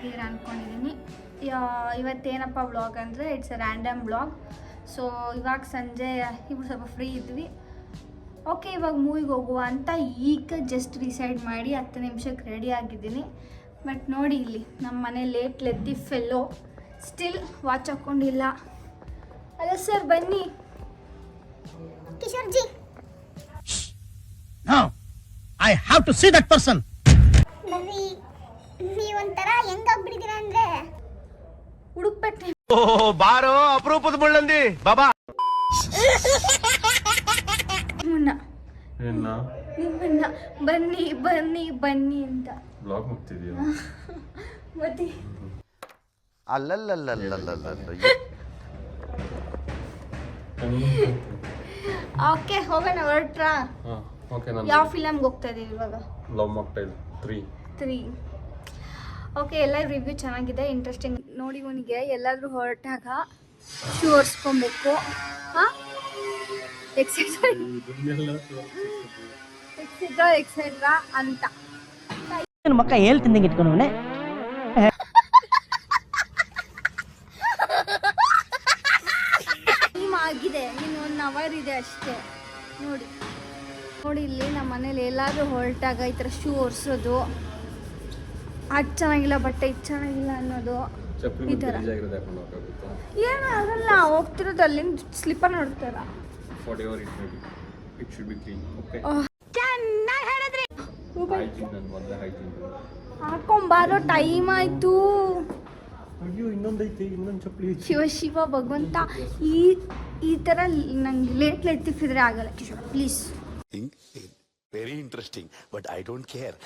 ಮಾಡಿದ್ದೀರಾ ಅಂದ್ಕೊಂಡಿದ್ದೀನಿ. ಇವತ್ತೇನಪ್ಪ ವ್ಲಾಗ್ ಅಂದರೆ it's a random vlog. So ಇವಾಗ ಸಂಜೆ ಇವಾಗ ಸ್ವಲ್ಪ ಫ್ರೀ ಇದ್ವಿ. ಓಕೆ, ಇವಾಗ ಮೂವಿಗೆ ಹೋಗುವ ಅಂತ ಈಗ ಜಸ್ಟ್ ಡಿಸೈಡ್ ಮಾಡಿ 10 ನಿಮಿಷಕ್ಕೆ ರೆಡಿ ಆಗಿದ್ದೀನಿ. ಬಟ್ ನೋಡಿ ಇಲ್ಲಿ ನಮ್ಮ ಮನೆ ಲೇಟ್ ಲೆದ್ದಿ ಫೆಲ್ಲೋ ಸ್ಟಿಲ್ ವಾಚ್ ಹಾಕ್ಕೊಂಡಿಲ್ಲ. ಅಲ್ಲ ಸರ್ ಬನ್ನಿ. Kishore G, I have to see that person. ಬರ್ರಿ. ನೀವೊಂಥರ ಹೆಂಗಾಗ್ಬಿಟ್ಟಿದ್ದೀರಾ ಅಂದ್ರೆ ಹುಡುಕ್ಪಟ್ಟೆ ಬಾರೋ ಅಪರೂಪದ ಮುಳ್ಳಂದಿ ಬಾಬಾ. ನಿಮ್ಮನ್ನ ಬನ್ನಿ ಬನ್ನಿ ಬನ್ನಿ ಅಂತ ಬ್ಲಾಗ್ ಮಾಡ್ತಿದೀಯ ಮತ್ತೆ ಓಕೆ ಹೋಗೋಣ ಹೊರಟ್ರಾ? ಓಕೆ ನಾನು ಯಾವ ಫಿಲಮ್ಗೆ ಹೋಗ್ತಾ ಇದೀವಿ ಇವಾಗ? Love mocktail 3. ಓಕೆ, ಎಲ್ಲ ರಿವ್ಯೂ ಚೆನ್ನಾಗಿದೆ, ಇಂಟ್ರೆಸ್ಟಿಂಗ್. ನೋಡಿ ಇವನಿಗೆ ಎಲ್ಲಾದರೂ ಹೊರಟಾಗ ಶೂ ಒರೆಸ್ಕೊಬೇಕು. ಹಾಂ, ಎಕ್ಸೆಟ್ರಾ ಅಂತ ಮಕ್ಕ ಹೇಳ್ತಿದ್ದಂಗೆ ಇಟ್ಕೊಂಡವನೆ. ಟೈಮ್ ಆಗಿದೆ, ಇನ್ನು 1 ಅವರ್ ಇದೆ ಅಷ್ಟೇ. ನೋಡಿ ಇಲ್ಲಿ ನಮ್ಮ ಮನೇಲಿ ಎಲ್ಲಾದರೂ ಹೊರಟಾಗ ಈ ಥರ ಶೂ ಒರೆಸೋದು, ಅದು ಚೆನ್ನಾಗಿಲ್ಲ ಬಟ್ಟೆ ಇದು ಚೆನ್ನಾಗಿಲ್ಲ ಅನ್ನೋದು ಈ ಥರ ಏನೂ ಆಗಲ್ಲ. ಹೋಗ್ತಿರೋದು ಅಲ್ಲಿಂದ ಸ್ಲಿಪ್ಪರ್ ನೋಡ್ತಾರ. ಚೆನ್ನಾಗಿ ಹೇಳಿದ್ರಿ. ಹಾಕೊಂಬಾರೋ ಟೈಮ್ ಆಯ್ತು. ಶಿವ ಶಿವ ಭಗವಂತ, ಈ ಥರ ನಂಗೆ ಲೇಟ್ ತಿಕ್ಕಿದ್ರೆ ಆಗಲ್ಲ Kishore, please. Very interesting, but I don't care.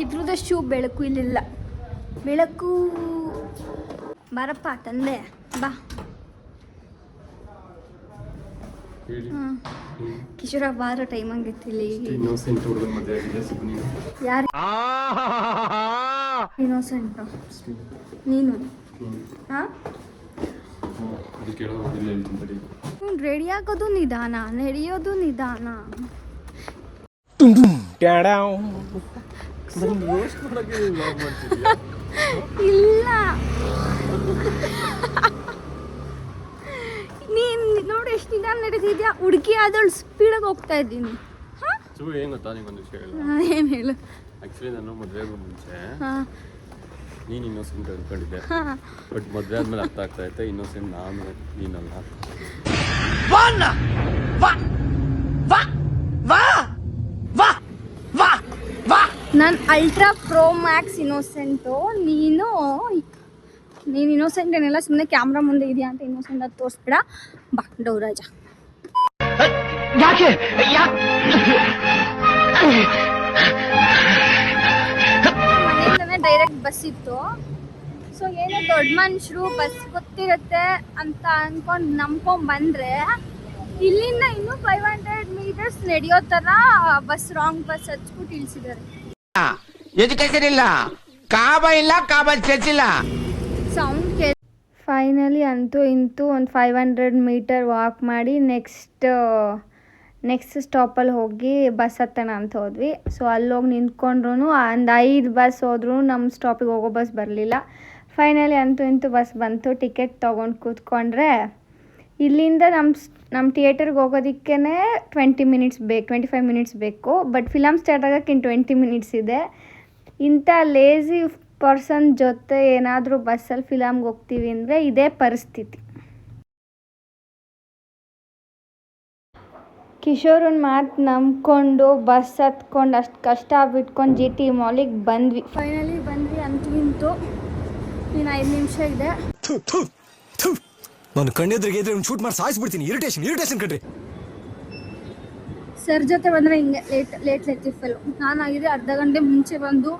ಇದ್ರದ ಶೂ ಬೆಳಕು ಇಲ್ಲಿಲ್ಲ. ಬೆಳಕು ಬಾರಪ್ಪ ತಂದೆ ಬಾ. ಕಿಶೋರ ಬಾರೋ, ಟೈಮ್ ಆಗೈತಿಲ್ಲಿ. ಯಾರು ಇನ್ನೋಸೆಂಟ್? ನೀನು ರೆಡಿ ಆಗೋದು ನಿಧಾನ, ನಡೆಯೋದು ನಿಧಾನ. ಇಲ್ಲ ನೀನ್ ನೋಡಿ ಎಷ್ಟು ನಿಧಾನ ನಡೆದಿದ್ಯಾ. ಹುಡುಗಿ ಆದವಳು ಸ್ಪೀಡಾಗಿ ಹೋಗ್ತಾ ಇದ್ದೀನಿ. ಏನು ಗೊತ್ತಾ, ನಿಂಗೊಂದು ವಿಷಯ ಹೇಳು. ಏನು ಹೇಳು? ಆ್ಯಕ್ಚುಲಿ ನಾನು ಮದುವೆಗೂ ಮುಂಚೆ ನೀನು ಇನ್ನೋಸೆಂಟ್ ಅಂದ್ಕೊಂಡಿದ್ದೆ, ಬಟ್ ಮದುವೆ ಆದ್ಮೇಲೆ ಅರ್ಥ ಆಗ್ತಾ ಇತ್ತು ಇನ್ನೋಸೆಂಟ್ ನಾನು, ನೀನಲ್ಲ. ನಾನು ಅಲ್ಟ್ರಾ ಪ್ರೋ ಮ್ಯಾಕ್ಸ್ ಇನ್ನೋಸೆಂಟು. ನೀನು ಇನ್ನೋಸೆಂಟ್ ಏನೆಲ್ಲ, ಸುಮ್ಮನೆ ಕ್ಯಾಮ್ರಾ ಮುಂದೆ ಇದೆಯಾ ಅಂತ ಇನ್ನೋಸೆಂಟ್ ಅದು ತೋರಿಸ್ಬೇಡ. ಬಾ ಡೌರಾಜ. ಮನೆಯಿಂದನೇ ಡೈರೆಕ್ಟ್ ಬಸ್ ಇತ್ತು. ಸೊ ಏನೋ ದೊಡ್ಡ ಮನುಷ್ಯರು ಬಸ್ ಗೊತ್ತಿರುತ್ತೆ ಅಂತ ಅನ್ಕೊಂಡು ನಂಬ್ಕೊಂಡ್ ಬಂದ್ರೆ ಇಲ್ಲಿಂದ ಇನ್ನೂ 500 ಮೀಟರ್ಸ್ ನಡೆಯೋ ಥರ ಬಸ್ ರಾಂಗ್ ಬಸ್ ಹಚ್ಬಿಟ್ಟು ಇಳಿಸಿದ್ದಾರೆ. ಎಜುಕೇಶನ್ ಇಲ್ಲ, ಕಾಬಾ ಇಲ್ಲ, ಕಾಬಾ ಚರ್ಚಿಲ್ಲ. ಸೌಂಡ್ ಫೈನಲಿ ಅಂತೂ ಇಂತೂ ಒಂದು 500 ಮೀಟರ್ ವಾಕ್ ಮಾಡಿ ನೆಕ್ಸ್ಟ್ ಸ್ಟಾಪಲ್ಲಿ ಹೋಗಿ ಬಸ್ ಹತ್ತೋಣ ಅಂತ ಹೋದ್ವಿ. ಸೊ ಅಲ್ಲೋಗಿ ನಿಂತ್ಕೊಂಡ್ರು ಒಂದು 5 ಬಸ್ ಹೋದ್ರೂ ನಮ್ಮ ಸ್ಟಾಪಿಗೆ ಹೋಗೋ ಬಸ್ ಬರಲಿಲ್ಲ. ಫೈನಲಿ ಅಂತೂ ಇಂತೂ ಬಸ್ ಬಂತು. ಟಿಕೆಟ್ ತೊಗೊಂಡು ಕೂತ್ಕೊಂಡ್ರೆ ಇಲ್ಲಿಂದ ನಮ್ಮ ಥಿಯೇಟರ್ಗೆ ಹೋಗೋದಕ್ಕೇ 25 ಮಿನಿಟ್ಸ್ ಬೇಕು. ಬಟ್ ಫಿಲಮ್ ಸ್ಟಾರ್ಟ್ ಆಗೋಕ್ಕೆ ಇನ್ನು 20 ಮಿನಿಟ್ಸ್ ಇದೆ. ಇಂಥ ಲೇಝಿ ಪರ್ಸನ್ ಜೊತೆ ಏನಾದರೂ ಬಸ್ಸಲ್ಲಿ ಫಿಲಮ್ಗೆ ಹೋಗ್ತೀವಿ ಅಂದರೆ ಇದೇ ಪರಿಸ್ಥಿತಿ. ಕಿಶೋರನ ಮಾತು ನಂಬ್ಕೊಂಡು ಬಸ್ ಹತ್ಕೊಂಡು ಅಷ್ಟು ಕಷ್ಟ ಬಿಟ್ಕೊಂಡು GT ಮಾಲಿಗೆ ಬಂದ್ವಿ. ಫೈನಲಿ ಬಂದ್ವಿ ಅಂತೂ ಇಂತೂ. ಇನ್ನು 5 ನಿಮಿಷ ಇದೆ. ನಾನು ಕಣ್ಣೆದ್ರಿಗೆ ಇದ್ರೆ ಶೂಟ್ ಮಾಡಿ ಸಾಯಿಸ್ಬಿಡ್ತೀನಿ. ಇರಿಟೇಷನ್ ಕಣ್ರಿ. ಸರ್ ಜೊತೆ ಬಂದರೆ ಹಿಂಗೆ ಲೇಟ್ ಫೆಲ್. ನಾನಾಗಿದೆ ಅರ್ಧ ಗಂಟೆ ಮುಂಚೆ ಬಂದು.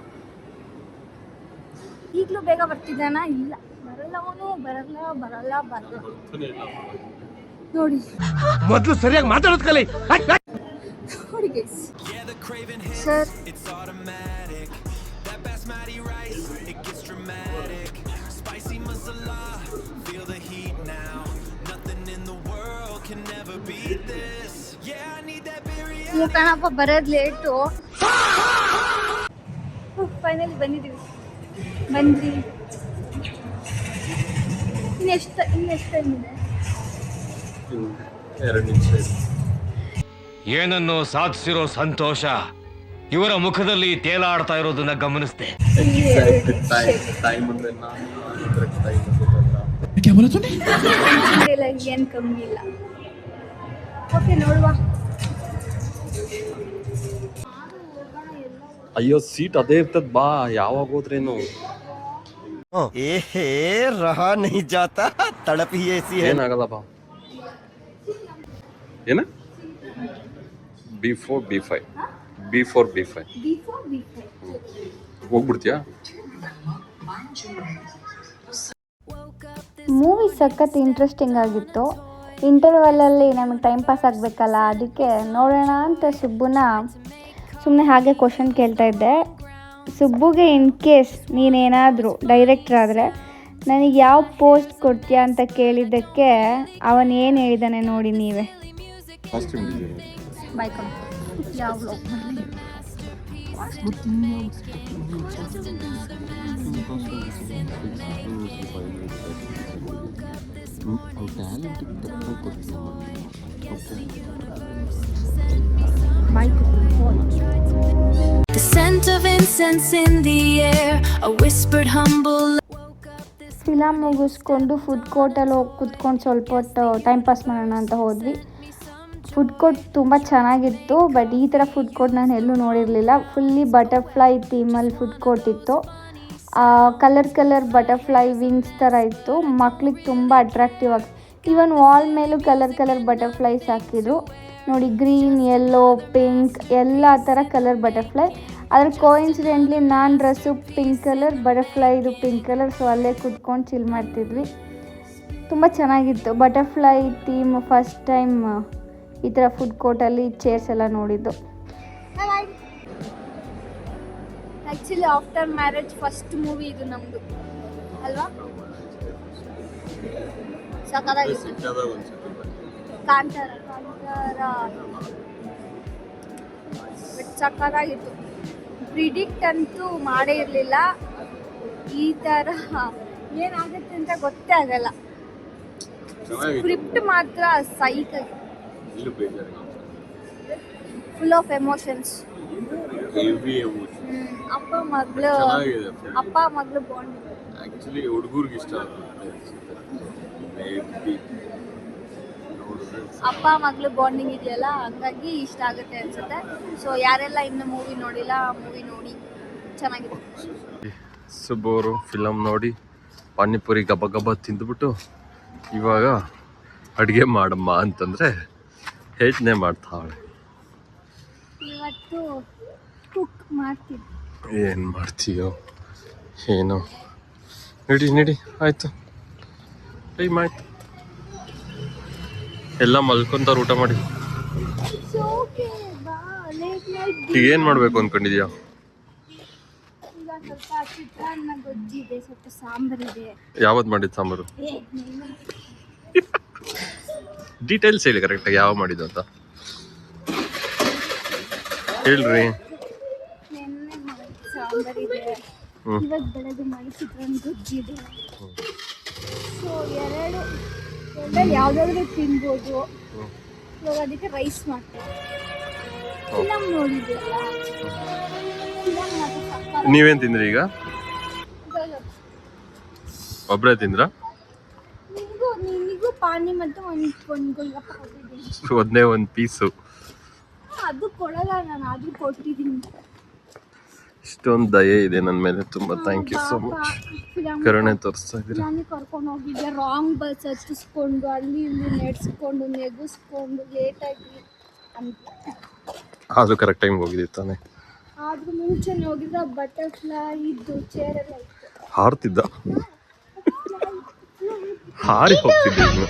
ಈಗಲೂ ಬೇಗ ಬರ್ತಿದ್ದಾನ? ಇಲ್ಲ, ಬರಲ್ಲ ಅವನು. ಬರಲ್ಲ ನೋಡಿ. ಮೊದಲು ಸರಿಯಾಗಿ ಮಾತಾಡೋದು ಕಲಿ. ನೋಡಿ ಗೈಸ್, ಸರ್ ಕಣಪ್ಪ ಬರೋದು ಲೇಟು. ಫೈನಲಿ ಬಂದಿದ್ದೀವಿ. ಬಂದ್ರಿ. ಇನ್ನೆಷ್ಟು ಟೈಮ್ ಇದೆ? 2 ನಿಮಿಷ ಇದೆ. ಏನನ್ನು ಸಾಧಿಸಿರೋ ಸಂತೋಷ ಇವರ ಮುಖದಲ್ಲಿ ತೇಲಾಡ್ತಾ ಇರೋದನ್ನ ಗಮನಿಸಿದೆ. ಟೈಮ್ ಅಂದ್ರೆ ಏನು ಕಮ್ಮಿ ಇಲ್ಲ. ಓಕೆ ನೋಡುವ. ಅಯ್ಯೋ ಸೀಟ್ ಅದೇ ಇರ್ತದ, ಬಾ ಯಾವಾಗ ಹೋದ್ರೇನು. ಏ ರಹಾ नहीं जाता तड़प ही ऐसी है. ಏನಾಗಲ್ಲ ಬಾ. ಏನ B4 B5 ಹೋಗ್ಬಿಡ್ತೀಯಾ? ಮೂವಿ ಸಖತ್ ಇಂಟ್ರೆಸ್ಟಿಂಗ್ ಆಗಿತ್ತು. ಇಂಟರ್ವಲಲ್ಲಿ ನಮಗೆ ಟೈಮ್ ಪಾಸ್ ಆಗಬೇಕಲ್ಲ, ಅದಕ್ಕೆ ನೋಡೋಣ ಅಂತ ಸುಬ್ಬುನ ಸುಮ್ಮನೆ ಹಾಗೆ ಕ್ವಶನ್ ಕೇಳ್ತಾ ಇದ್ದೆ. ಸುಬ್ಬುಗೆ ಇನ್ ಕೇಸ್ ನೀನೇನಾದರೂ ಡೈರೆಕ್ಟ್ರ್ ಆದರೆ ನನಗೆ ಯಾವ ಪೋಸ್ಟ್ ಕೊಡ್ತೀಯಾ ಅಂತ ಕೇಳಿದ್ದಕ್ಕೆ ಅವನು ಏನು ಹೇಳಿದ್ದಾನೆ ನೋಡಿ ನೀವೇ. ಬಾಯ್ಕೊಂಡು ಯಾವ ವ್ಲಾಗ್ ಮಾಡಲಿ. The scent of incense in the air, a whispered humble. Film ಮುಗಿಸ್ಕೊಂಡು ಫುಡ್ ಕೋರ್ಟಲ್ಲಿ ಹೋಗಿ ಕುತ್ಕೊಂಡು ಸ್ವಲ್ಪ ಹೊತ್ತು ಟೈಮ್ ಪಾಸ್ ಮಾಡೋಣ ಅಂತ ಹೋದ್ವಿ. ಫುಡ್ ಕೋರ್ಟ್ ತುಂಬ ಚೆನ್ನಾಗಿತ್ತು, ಬಟ್ ಈ ಥರ ಫುಡ್ ಕೋರ್ಟ್ ನಾನು ಎಲ್ಲೂ ನೋಡಿರಲಿಲ್ಲ. ಫುಲ್ಲಿ ಬಟರ್ಫ್ಲೈ ಥೀಮಲ್ಲಿ ಫುಡ್ ಕೋರ್ಟ್ ಇತ್ತು. ಕಲರ್ ಬಟರ್ಫ್ಲೈ ವಿಂಗ್ಸ್ ಥರ ಇತ್ತು. ಮಕ್ಳಿಗೆ ತುಂಬ ಅಟ್ರಾಕ್ಟಿವ್ ಆಗಿ, ಈವನ್ ವಾಲ್ ಮೇಲೂ ಕಲರ್ ಬಟರ್ಫ್ಲೈಸ್ ಹಾಕಿದ್ರು ನೋಡಿ. ಗ್ರೀನ್, ಯೆಲ್ಲೋ, ಪಿಂಕ್ ಎಲ್ಲ ಥರ ಕಲರ್ ಬಟರ್ಫ್ಲೈ. ಆದರೆ ಕೋಇನ್ಸಿಡೆಂಟ್ಲಿ ನಾನು ಡ್ರೆಸ್ಸು ಪಿಂಕ್ ಕಲರ್, ಬಟರ್ಫ್ಲೈದು ಪಿಂಕ್ ಕಲರ್. ಸೊ ಅಲ್ಲೇ ಕುತ್ಕೊಂಡು ಚಿಲ್ ಮಾಡ್ತಿದ್ವಿ. ತುಂಬ ಚೆನ್ನಾಗಿತ್ತು ಬಟರ್ಫ್ಲೈ ಥೀಮ್. ಫಸ್ಟ್ ಟೈಮ್ ಈ ಥರ ಫುಡ್ ಕೋರ್ಟಲ್ಲಿ ಚೇರ್ಸ್ ಎಲ್ಲ ನೋಡಿದ್ದು. Actually after marriage first movie ಇದು ನಮ್ಮದು ಅಲ್ವಾ? ಸಕಲಾಗಿತ್ತು. ಕಾಂತಾರ ಸಕಲಾಗಿತ್ತು. ಪ್ರಿಡಿಕ್ಟ್ ಅಂತೂ ಮಾಡೇ ಇರಲಿಲ್ಲ. ಈ ಥರ ಏನಾಗುತ್ತೆ ಅಂತ ಗೊತ್ತೇ ಆಗಲ್ಲ. ಸ್ಕ್ರಿಪ್ಟ್ ಮಾತ್ರ ಸೈಕಾಗಿ, ಫುಲ್ ಆಫ್ ಎಮೋಷನ್ಸ್. ಅಪ್ಪ ಮಗಳು ಬಾಂಡ್ ಆಕ್ಚುಲಿ ಹುಡುಗರಿಗೆ ಇಷ್ಟ ಆಗುತ್ತೆ. ಅಪ್ಪ ಮಗಳು ಬಾಂಡಿಂಗ್ ಇದೆಯಲ್ಲ, ಹಂಗಾಗಿ ಇಷ್ಟ ಆಗುತ್ತೆ ಅನ್ಸುತ್ತೆ. ಸೊ ಯಾರೆಲ್ಲ ಇನ್ನು ಮೂವಿ ನೋಡಿಲ್ಲ, ಮೂವಿ ನೋಡಿ, ಚೆನ್ನಾಗಿದೆ. ಸುಬ್ಬರು ಫಿಲಮ್ ನೋಡಿ ಪಾನಿಪುರಿ ಗಬ ತಿಂದುಬಿಟ್ಟು ಇವಾಗ ಅಡುಗೆ ಮಾಡಮ್ಮ ಅಂತಂದರೆ ಯೋಚನೆ ಮಾಡ್ತಾವಳೆ. ಇವತ್ತು ಕುಕ್ ಮಾಡ್ತೀನಿ. ಏನು ಮಾಡ್ತೀಯೋ ಏನೋ. ನಡಿ ಆಯಿತು, ಟೈಮ್ ಆಯ್ತು. ಎಲ್ಲ ಮಲ್ಕೊಂತವ್ರು ಊಟ ಮಾಡಿ. ಈಗ ಏನು ಮಾಡಬೇಕು ಅಂದ್ಕೊಂಡಿದ್ಯಾ? ಈಗ ಸ್ವಲ್ಪ ಚಿತ್ರಾನ್ನ ಗೊಜ್ಜಿದೆ, ಸ್ವಲ್ಪ ಸಾಂಬಾರಿದೆ. ಯಾವತ್ತು ಮಾಡಿದ್ದು ಸಾಂಬಾರು? ಡೀಟೇಲ್ಸ್ ಹೇಳಿ ಕರೆಕ್ಟಾಗಿ ಯಾವ ಮಾಡಿದ್ದು ಅಂತ ಹೇಳ್ರಿ. ನೆನ್ನೆ ಮಾಡಿದ ಸಾಂಬಾರಿದೆ, ಇವಾಗ ಬೆಳಗ್ಗೆ ಮಾಡಿ ಚಿತ್ರಾನ್ನ ಗೊಜ್ಜಿದೆ. ಸೊ ಎರಡಲ್ಲಿ ಯಾವುದಾದ್ರೂ ತಿನ್ಬೋದು. ಇವಾಗ ಅದಕ್ಕೆ ರೈಸ್ ಮಾಡ್ತೀವಿ. ಫಿಲಮ್ ನೋಡಿದ್ರಲ್ಲ, ನೀವೇನು ತಿಂದ್ರಿ ಈಗ? ಒಬ್ಬರೇ ತಿಂದ್ರ? ನಿನಗೂ ಪಾನಿ ಮತ್ತು ಒಂದು golgappa ಕೊಟ್ಟಿದ್ದೀನಿ. ಒಂದೇ ಒಂದು ಪೀಸು. ಅದು ಕೊಡಲ್ಲ ನಾನು, ಆದ್ರೂ ಕೊಟ್ಟಿದ್ದೀನಿ. ಇಷ್ಟೊಂದು ದಯೆ ಇದೆ ನನ್ನ ಮೇಲೆ, ತುಂಬ ಥ್ಯಾಂಕ್ ಯು ಸೋ ಮಚ್. ಕರುಣೆ ತೋರಿಸ್ತಾ ಇದ್ದೀರಾ. ನಾನು ಕರ್ಕೊಂಡು ಹೋಗಿದ್ದೆ, ರಾಂಗ್ ಬಸ್ ಹತ್ತಿಸ್ಕೊಂಡು ಅಲ್ಲಿ ಇಲ್ಲಿ ನೆಡ್ಸ್ಕೊಂಡು ನೆಗೆಸ್ಕೊಂಡು ಲೇಟಾಗಿ ಅಂತ. ಆದರೂ ಕರೆಕ್ಟ್ ಟೈಮ್ಗೆ ಹೋಗಿದ್ದೀವಿ ತಾನೆ? ಆದ್ರೂ ಮುಂಚೆನೇ ಹೋಗಿದ್ರೆ ಬಟರ್ಫ್ಲೈ ಇದ್ದು ಚೇರೆಲ್ಲ ಇತ್ತು. ಹಾರ್ತಿದ್ದ, ಹಾರಿ ಹೋಗ್ತಿದ್ದೆ ಇನ್ನು.